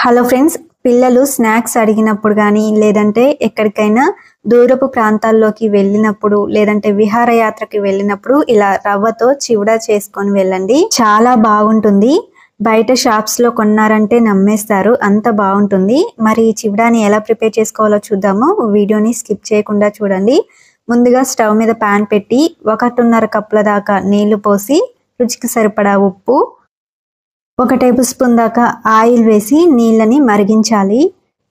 Hello friends, పిల్లలు snacks అడిగినప్పుడు కానీ లేదంటే ఎక్కడికైనా దూరపు ప్రాంతాల్లోకి వెళ్ళినప్పుడు లేదంటే విహారయాత్రకి వెళ్ళినప్పుడు ఇలా రవ్వతో చివడా చేసుకొని వెళ్ళండి. చాలా బాగుంటుంది. బయట షాప్స్ లో కొన్నారంటే నమ్మేస్తారు, అంత బాగుంటుంది. మరి ఈ చివడాని ఎలా ప్రిపేర్ చేసుకోవాలో చూద్దాము. వీడియోని స్కిప్ చేయకుండా చూడండి. ముందుగా స్టవ్ మీద పాన్ పెట్టి 1.5 కప్పుల దాకా నీళ్లు పోసి రుచికి సరిపడా ఉప్పు, 1 టేబుల్ స్పూన్ దాకా ఆయిల్ వేసి నీళ్ళని మరిగించాలి.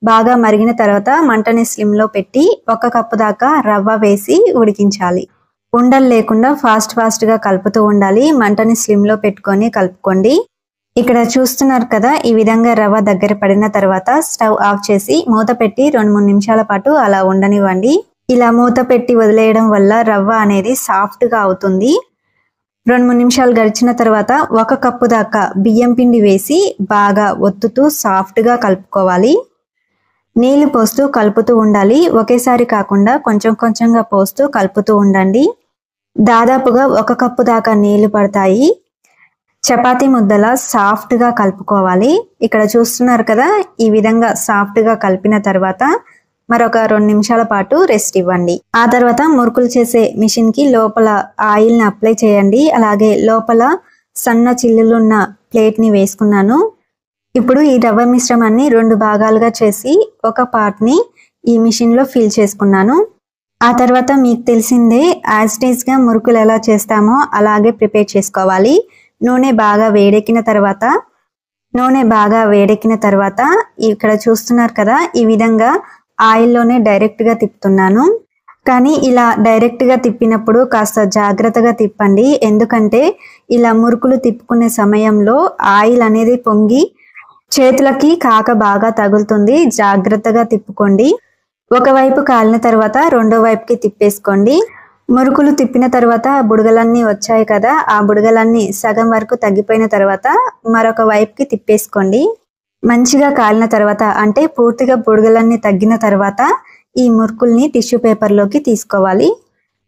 బాగా మరిగిన తర్వాత మంటని స్లిమ్లో పెట్టి 1 కప్పు దాకా రవ్వ వేసి ఉడికించాలి. ఉండలు లేకుండా ఫాస్ట్గా కలుపుతూ ఉండాలి. మంటని స్లిమ్లో పెట్టుకొని కలుపుకోండి. ఇక్కడ చూస్తున్నారు కదా, ఈ విధంగా రవ్వ దగ్గర పడిన తర్వాత స్టవ్ ఆఫ్ చేసి మూత పెట్టి 2-3 నిమిషాల పాటు అలా ఉండనివ్వండి. ఇలా మూత పెట్టి వదిలేయడం వల్ల రవ్వ అనేది సాఫ్ట్గా అవుతుంది. 2-3 నిమిషాలు గడిచిన తర్వాత 1 కప్పు దాకా బియ్యం పిండి వేసి బాగా ఒత్తుతూ సాఫ్ట్గా కలుపుకోవాలి. నీళ్లు పోస్తూ కలుపుతూ ఉండాలి. ఒకేసారి కాకుండా కొంచెంగా పోస్తూ కలుపుతూ ఉండండి. దాదాపుగా 1 కప్పు దాకా నీళ్లు పడతాయి. చపాతీ ముద్దలా సాఫ్ట్గా కలుపుకోవాలి. ఇక్కడ చూస్తున్నారు కదా, ఈ విధంగా సాఫ్ట్గా కలిపిన తర్వాత మరొక 2 నిమిషాల పాటు రెస్ట్ ఇవ్వండి. ఆ తర్వాత మురుకులు చేసే మిషన్ కి లోపల ఆయిల్ ని అప్లై చేయండి. అలాగే లోపల సన్న చిల్లులున్న ప్లేట్ ని వేసుకున్నాను. ఇప్పుడు ఈ రవ్వ మిశ్రమాన్ని 2 భాగాలుగా చేసి ఒక పార్ట్ ని ఈ మిషన్ లో ఫిల్ చేసుకున్నాను. ఆ తర్వాత మీకు తెలిసిందే, యాజ్ ఇట్ ఈజ్ గా మురుకులు ఎలా చేస్తామో అలాగే ప్రిపేర్ చేసుకోవాలి. నూనె బాగా వేడెక్కిన తర్వాత ఇక్కడ చూస్తున్నారు కదా, ఈ విధంగా ఆయిల్లోనే డైరెక్ట్గా తిప్పుతున్నాను. కానీ ఇలా డైరెక్ట్గా తిప్పినప్పుడు కాస్త జాగ్రత్తగా తిప్పండి. ఎందుకంటే ఇలా మురుకులు తిప్పుకునే సమయంలో ఆయిల్ అనేది పొంగి చేతులకి కాక బాగా తగులుతుంది. జాగ్రత్తగా తిప్పుకోండి. ఒకవైపు కాలిన తర్వాత రెండో వైపుకి తిప్పేసుకోండి. మురుకులు తిప్పిన తర్వాత బుడగలన్నీ వచ్చాయి కదా, ఆ బుడగలన్నీ సగం వరకు తగ్గిపోయిన తర్వాత మరొక వైపుకి తిప్పేసుకోండి. మంచిగా కాలిన తర్వాత, అంటే పూర్తిగా బుడగలన్నీ తగ్గిన తర్వాత ఈ మురుకుల్ని టిష్యూ పేపర్లోకి తీసుకోవాలి.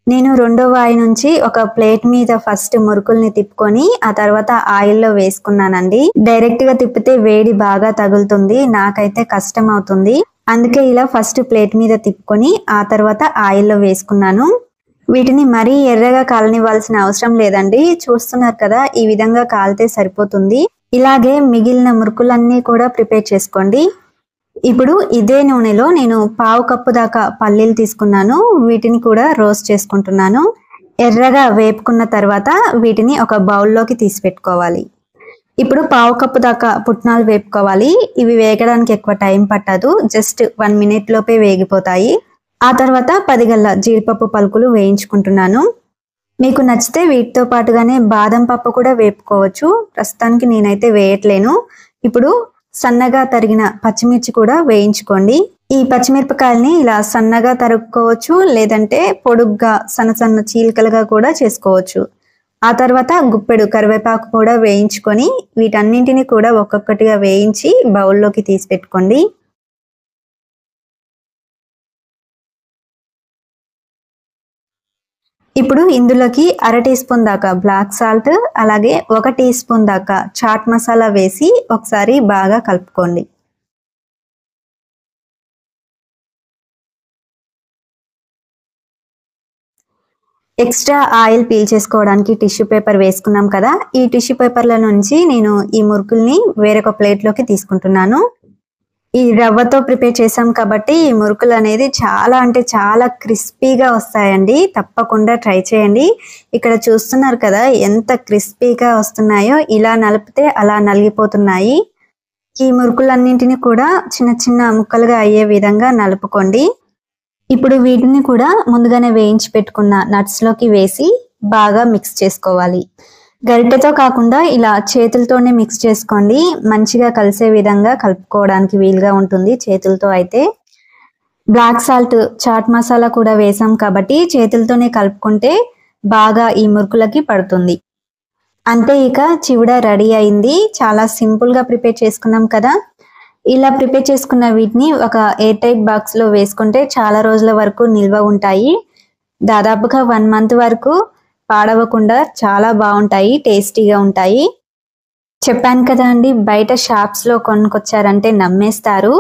నేను రెండో వాయి నుంచి ఒక ప్లేట్ మీద ఫస్ట్ మురుకుల్ని తిప్పుకొని ఆ తర్వాత ఆయిల్లో వేసుకున్నానండి. డైరెక్ట్గా తిప్పితే వేడి బాగా తగులుతుంది, నాకైతే కష్టం అవుతుంది. అందుకే ఇలా ఫస్ట్ ప్లేట్ మీద తిప్పుకొని ఆ తర్వాత ఆయిల్లో వేసుకున్నాను. వీటిని మరీ ఎర్రగా కాలనివ్వాల్సిన అవసరం లేదండి. చూస్తున్నారు కదా, ఈ విధంగా కాలితే సరిపోతుంది. ఇలాగే మిగిలిన మురుకులన్నీ కూడా ప్రిపేర్ చేసుకోండి. ఇప్పుడు ఇదే నూనెలో నేను 1/2 కప్పు దాకా పల్లీలు తీసుకున్నాను. వీటిని కూడా రోస్ట్ చేసుకుంటున్నాను. ఎర్రగా వేపుకున్న తర్వాత వీటిని ఒక బౌల్లోకి తీసి పెట్టుకోవాలి. ఇప్పుడు 1/2 కప్పు దాకా పుట్నాలు వేపుకోవాలి. ఇవి వేగడానికి ఎక్కువ టైం పట్టదు, జస్ట్ 1 మినిట్ లోపే వేగిపోతాయి. ఆ తర్వాత 10 గల్ల జీడిపప్పు పలుకులు వేయించుకుంటున్నాను. మీకు నచ్చితే వీటితో పాటుగానే బాదం పప్పు కూడా వేపుకోవచ్చు. ప్రస్తుతానికి నేనైతే వేయట్లేను. ఇప్పుడు సన్నగా తరిగిన పచ్చిమిర్చి కూడా వేయించుకోండి. ఈ పచ్చిమిరపకాయల్ని ఇలా సన్నగా తరుక్కోవచ్చు, లేదంటే పొడుగ్గా సన్న చీలికలుగా కూడా చేసుకోవచ్చు. ఆ తర్వాత గుప్పెడు కరివేపాకు కూడా వేయించుకొని వీటన్నింటినీ కూడా ఒక్కొక్కటిగా వేయించి బౌల్లోకి తీసి పెట్టుకోండి. ఇప్పుడు ఇందులోకి 1/2 టీ స్పూన్ దాకా బ్లాక్ సాల్ట్, అలాగే 1 టీ స్పూన్ దాకా చాట్ మసాలా వేసి ఒకసారి బాగా కలుపుకోండి. ఎక్స్ట్రా ఆయిల్ పీల్ చేసుకోవడానికి టిష్యూ పేపర్ వేసుకున్నాం కదా, ఈ టిష్యూ పేపర్ల నుంచి నేను ఈ మురుకుల్ని వేరొక ప్లేట్లోకి తీసుకుంటున్నాను. ఈ రవ్వతో ప్రిపేర్ చేసాం కాబట్టి ఈ మురుకులు అనేది చాలా అంటే చాలా క్రిస్పీగా వస్తాయండి. తప్పకుండా ట్రై చేయండి. ఇక్కడ చూస్తున్నారు కదా, ఎంత క్రిస్పీగా వస్తున్నాయో. ఇలా నలిపితే అలా నలిగిపోతున్నాయి. ఈ మురుకులన్నింటినీ కూడా చిన్న ముక్కలుగా అయ్యే విధంగా నలుపుకోండి. ఇప్పుడు వీటిని కూడా ముందుగానే వేయించి పెట్టుకున్న నట్స్లోకి వేసి బాగా మిక్స్ చేసుకోవాలి. గరిటెతో కాకుండా ఇలా చేతులతోనే మిక్స్ చేసుకోండి. మంచిగా కలిసే విధంగా కలుపుకోవడానికి వీలుగా ఉంటుంది చేతులతో అయితే. బ్లాక్ సాల్ట్, చాట్ మసాలా కూడా వేసాం కాబట్టి చేతులతోనే కలుపుకుంటే బాగా ఈ మురుకులకి పడుతుంది. అంతే, ఇక చివడ రెడీ అయింది. చాలా సింపుల్గా ప్రిపేర్ చేసుకున్నాం కదా. ఇలా ప్రిపేర్ చేసుకున్న వీటిని ఒక ఎయిర్ టైట్ బాక్స్లో వేసుకుంటే చాలా రోజుల వరకు నిల్వ ఉంటాయి. దాదాపుగా 1 మంత్ వరకు పాడవకుండా చాలా బాగుంటాయి, టేస్టీగా ఉంటాయి. చెప్పాను కదా అండి, బయట షాప్స్లో కొనుక్కొచ్చారంటే నమ్మేస్తారు.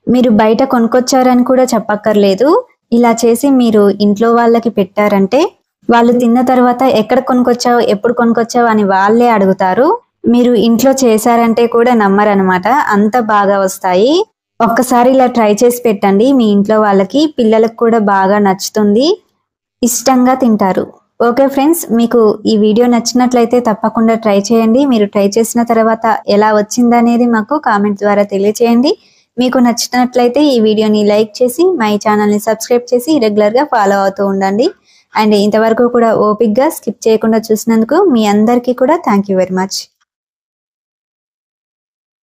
మీరు బయట కొనుక్కొచ్చారని కూడా చెప్పక్కర్లేదు. ఇలా చేసి మీరు ఇంట్లో వాళ్ళకి పెట్టారంటే వాళ్ళు తిన్న తర్వాత ఎక్కడ కొనుక్కొచ్చావు, ఎప్పుడు కొనుక్కొచ్చావు అని వాళ్ళే అడుగుతారు. మీరు ఇంట్లో చేశారంటే కూడా నమ్మరనమాట, అంత బాగా వస్తాయి. ఒక్కసారి ఇలా ట్రై చేసి పెట్టండి మీ ఇంట్లో వాళ్ళకి, పిల్లలకు కూడా బాగా నచ్చుతుంది, ఇష్టంగా తింటారు. ఓకే ఫ్రెండ్స్, మీకు ఈ వీడియో నచ్చినట్లయితే తప్పకుండా ట్రై చేయండి. మీరు ట్రై చేసిన తర్వాత ఎలా వచ్చిందనేది మాకు కామెంట్ ద్వారా తెలియచేయండి. మీకు నచ్చినట్లయితే ఈ వీడియోని లైక్ చేసి మా ఈ ఛానల్ని సబ్స్క్రైబ్ చేసి రెగ్యులర్గా ఫాలో అవుతూ ఉండండి. అండ్ ఇంతవరకు కూడా ఓపిక్గా స్కిప్ చేయకుండా చూసినందుకు మీ అందరికీ కూడా థ్యాంక్ యూ వెరీ మచ్.